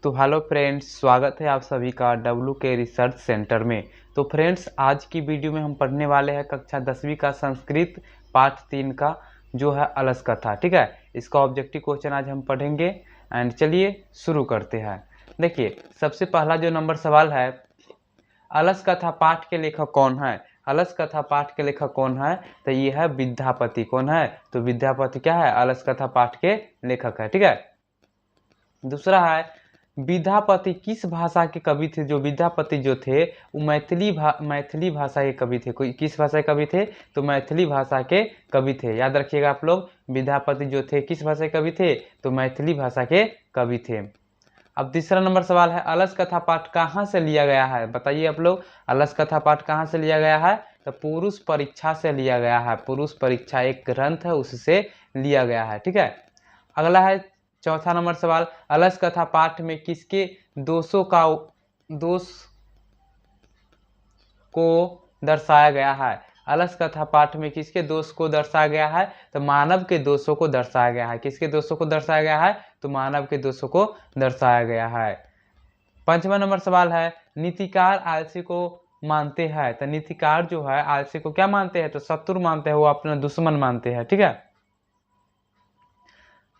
तो hello friends, स्वागत है आप सभी का डब्ल्यू के रिसर्च सेंटर में। तो फ्रेंड्स, आज की वीडियो में हम पढ़ने वाले हैं कक्षा 10वीं का संस्कृत पाठ 3 का जो है अलस कथा। ठीक है, इसका ऑब्जेक्टिव क्वेश्चन आज हम पढ़ेंगे एंड चलिए शुरू करते हैं। देखिए, सबसे पहला जो नंबर सवाल है, अलस कथा पाठ के लेखक कौन है। अलस कथा पाठ के लेखक कौन है, तो ये है विद्यापति। कौन है, तो विद्यापति क्या है, अलस कथा पाठ के लेखक है। ठीक है, दूसरा है विद्यापति किस भाषा के कवि थे। जो विद्यापति जो थे वो मैथिली भाषा के कवि थे। कोई किस भाषा के कवि थे, तो मैथिली भाषा के कवि थे। याद रखिएगा आप लोग, विद्यापति जो थे किस भाषा के कवि थे, तो मैथिली भाषा के कवि थे। अब तीसरा नंबर सवाल है, अलस कथा पाठ कहाँ से लिया गया है। बताइए आप लोग, अलस कथा पाठ कहाँ से लिया गया है, तो पुरुष परीक्षा से लिया गया है। पुरुष परीक्षा एक ग्रंथ है, उससे लिया गया है। ठीक है, अगला है चौथा नंबर सवाल, अलस कथा पाठ में किसके दोष को दर्शाया गया है। अलस कथा पाठ में किसके दोष को दर्शाया गया है, तो मानव के दोषों को दर्शाया गया है। किसके दोषों को दर्शाया गया है, तो मानव के दोषों को दर्शाया गया है। पांचवा नंबर सवाल है, नीतिकार आलसी को मानते हैं। तो नीतिकार जो है आलसी को क्या मानते हैं, तो शत्रु मानते हैं, वो अपना दुश्मन मानते हैं। ठीक है,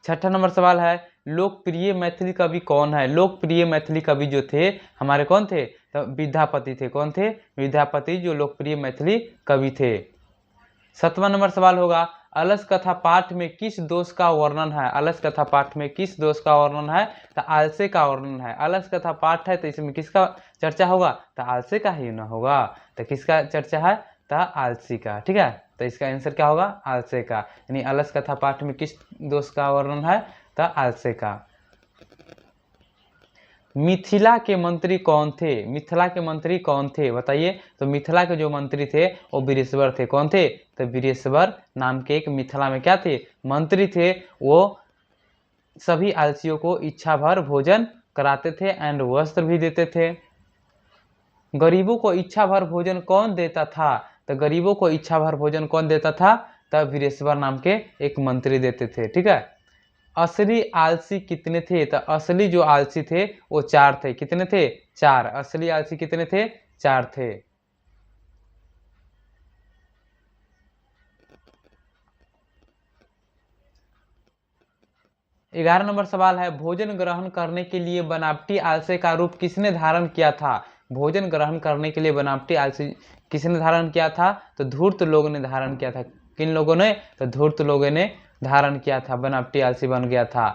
छठा नंबर सवाल है, लोकप्रिय मैथिली कवि कौन है। लोकप्रिय मैथिली कवि जो थे हमारे कौन थे, तो विद्यापति थे। कौन थे, विद्यापति जो लोकप्रिय मैथिली कवि थे। सातवां नंबर सवाल होगा, अलस कथा पाठ में किस दोष का वर्णन है। अलस कथा पाठ में किस दोष का वर्णन है, तो आलसे का वर्णन है। अलस कथा पाठ है तो इसमें किसका चर्चा होगा, तो आलसे का ही ना होगा। तो किसका चर्चा है, तो आलसी का। ठीक है, तो इसका आंसर क्या होगा, आलसे का। यानी अलस कथा पाठ में किस दोष का वर्णन है, तो आलसे का। मिथिला के मंत्री कौन थे। मिथिला के मंत्री कौन थे, बताइए। तो मिथिला के जो मंत्री थे वो वीरेश्वर थे। कौन थे, तो वीरेश्वर नाम के एक मिथिला में क्या थे, मंत्री थे। वो सभी आलसियों को इच्छा भर भोजन कराते थे एंड वस्त्र भी देते थे। गरीबों को इच्छा भर भोजन कौन देता था, तो गरीबों को इच्छा भर भोजन कौन देता था, तब वीरेश्वर नाम के एक मंत्री देते थे। ठीक है, असली आलसी कितने थे, तो असली जो आलसी थे वो 4 थे। कितने थे, 4। असली आलसी कितने थे, 4 थे। ग्यारह नंबर सवाल है, भोजन ग्रहण करने के लिए बनावटी आलसे का रूप किसने धारण किया था। भोजन ग्रहण करने के लिए बनावटी आलसी किसने धारण किया था, तो धूर्त लोग ने धारण किया था। किन लोगों ने, तो धूर्त लोगों ने धारण किया था, बनावटी आलसी बन गया था।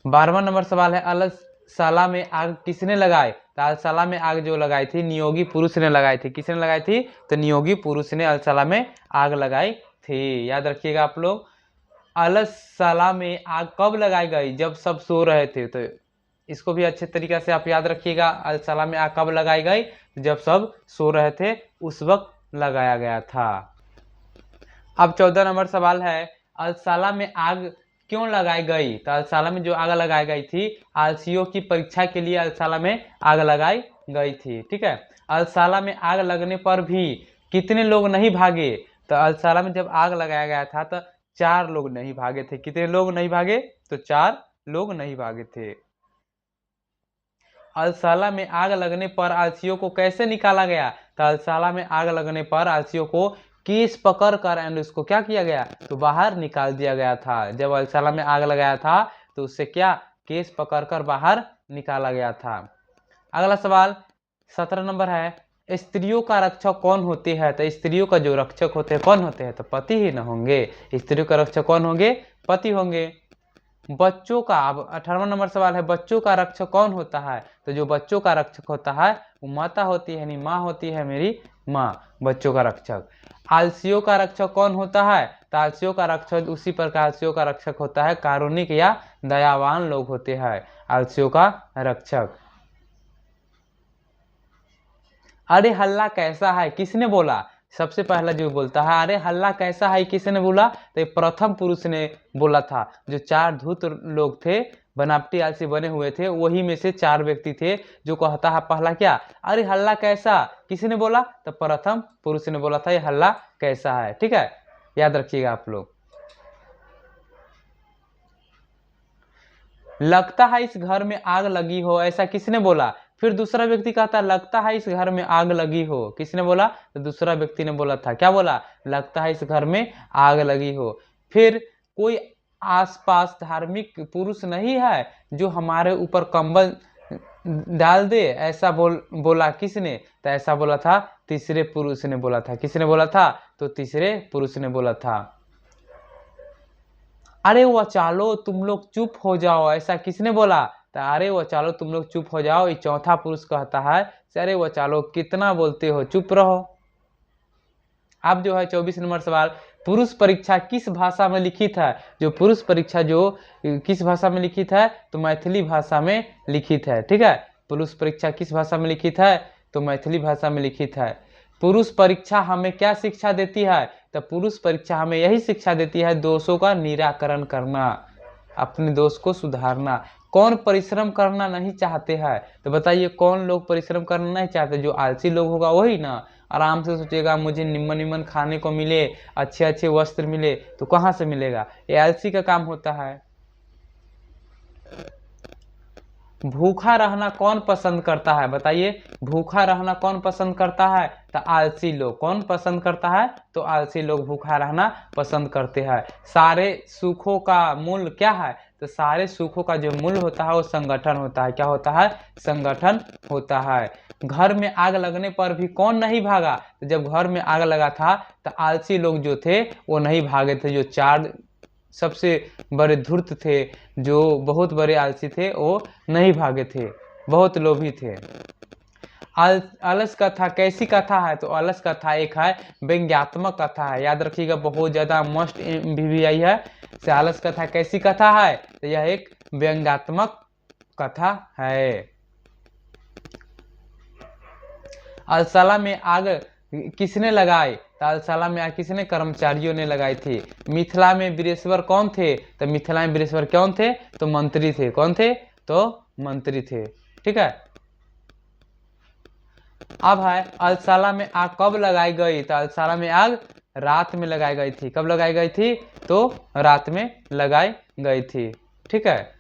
12वां नंबर सवाल है, अलसशाला में आग किसने लगाई। तो अलसशाला में आग जो लगाई थी नियोगी पुरुष ने लगाई थी। किसने लगाई थी, तो नियोगी पुरुष ने अलसशाला में आग लगाई थी। याद रखिएगा आप लोग, अलसशाला में आग कब लगाई गई, जब सब सो रहे थे। तो इसको भी अच्छे तरीके से आप याद रखिएगा, अलसशाला में आग कब लगाई गई, जब सब सो रहे थे उस वक्त लगाया गया था। अब 14 नंबर सवाल है, अलसशाला में आग क्यों लगाई गई। तो अलसशाला में जो आग लगाई गई थी, आलसियों की परीक्षा के लिए अलसशाला में आग लगाई गई थी। ठीक है, अलसशाला में आग लगने पर भी कितने लोग नहीं भागे। तो अलसशाला में जब आग लगाया गया था तो 4 लोग नहीं भागे थे। कितने लोग नहीं भागे, तो 4 लोग नहीं भागे थे। अलसशाला में आग लगने पर आलसियों को कैसे निकाला गया। तो अलसशाला में आग लगने पर आलसियों को केस पकड़ कर एंड उसको क्या किया गया, तो बाहर निकाल दिया गया था। जब अलसशाला में आग लगाया था तो उससे क्या, केस पकड़कर बाहर निकाला गया था। अगला सवाल 17 नंबर है, स्त्रियों का रक्षक कौन होते हैं। तो स्त्रियों का जो रक्षक होते हैं कौन होते हैं, तो पति ही न होंगे। स्त्रियों का रक्षक कौन होंगे, पति होंगे। बच्चों का, अब 18वां नंबर सवाल है, बच्चों का रक्षक कौन होता है। तो जो बच्चों का रक्षक होता है वो माता होती है, यानी माँ होती है, मेरी माँ बच्चों का रक्षक। आलसियों का रक्षक कौन होता है। तो आलसियों का रक्षक उसी प्रकार आलसियों का रक्षक होता है कारुणिक या दयावान लोग होते हैं आलसियों का रक्षक। अरे हल्ला कैसा है किसने बोला। सबसे पहला जो बोलता है अरे हल्ला कैसा है किसने बोला, तो ये प्रथम पुरुष ने बोला था। जो 4 धूर्त लोग थे, बनावटी आलसी बने हुए थे, वही में से 4 व्यक्ति थे जो कहता है पहला क्या, अरे हल्ला कैसा, किसने बोला, तो प्रथम पुरुष ने बोला था ये हल्ला कैसा है। ठीक है, याद रखिएगा आप लोग। लगता है इस घर में आग लगी हो, ऐसा किसने बोला? फिर दूसरा व्यक्ति कहता है लगता है इस घर में आग लगी हो, किसने बोला? तो दूसरा व्यक्ति ने बोला था, क्या बोला? लगता है इस घर में आग लगी हो। फिर कोई आसपास धार्मिक पुरुष नहीं है जो हमारे ऊपर कंबल डाल दे, ऐसा बोला किसने? तो ऐसा बोला था तीसरे पुरुष ने बोला था। किसने बोला था? तो तीसरे पुरुष ने बोला था। अरे वो चालो तुम लोग चुप हो जाओ, ऐसा किसने बोला? तो अरे वो चालो तुम लोग चुप हो जाओ, ये चौथा पुरुष कहता है अरे वो चालो कितना बोलते हो, चुप रहो। अब जो है 24 नंबर सवाल, पुरुष परीक्षा किस भाषा में लिखित है? जो पुरुष परीक्षा जो किस भाषा में लिखित है? तो मैथिली भाषा में लिखित है। ठीक है, पुरुष परीक्षा किस भाषा में लिखित है? तो मैथिली भाषा में लिखित है। पुरुष परीक्षा हमें क्या शिक्षा देती है? तो पुरुष परीक्षा हमें यही शिक्षा देती है दोषों का निराकरण करना, अपने दोष को सुधारना। कौन परिश्रम करना नहीं चाहते हैं? तो बताइए कौन लोग परिश्रम करना नहीं चाहते? जो आलसी लोग होगा वही ना। आराम से सोचेगा मुझे निम्न निम्न खाने को मिले, अच्छे अच्छे वस्त्र मिले, तो कहाँ से मिलेगा? ये आलसी का काम होता है। भूखा रहना कौन पसंद करता है? बताइए भूखा रहना कौन पसंद करता है? तो आलसी लोग। कौन पसंद करता है? तो आलसी लोग भूखा रहना पसंद करते हैं। सारे सुखों का मूल क्या है? तो सारे सुखों का जो मूल होता है वो संगठन होता है। क्या होता है? संगठन होता है। घर में आग लगने पर भी कौन नहीं भागा? तो जब घर में आग लगा था तो आलसी लोग जो थे वो नहीं भागे थे। जो चार सबसे बड़े धूर्त थे, जो बहुत बड़े आलसी थे, वो नहीं भागे थे, बहुत लोभी थे। अलस कथा कैसी कथा है? तो अलस कथा एक है व्यंग्यात्मक कथा है। याद रखिएगा, बहुत ज्यादा मस्ट MBBI है। से अलस कथा कैसी कथा है? तो यह एक व्यंग्यात्मक कथा है। अलसाला में आग किसने लगाई? तो अलसाला में आग किसने? कर्मचारियों ने लगाई थी। मिथिला में वीरेश्वर कौन थे? तो मिथिला में वीरेश्वर कौन थे? तो मंत्री थे। कौन थे? तो मंत्री थे। ठीक है, अब है अलसाला में आग कब लगाई गई? तो अलसाला में आग रात में लगाई गई थी। कब लगाई गई थी? तो रात में लगाई गई थी। ठीक है,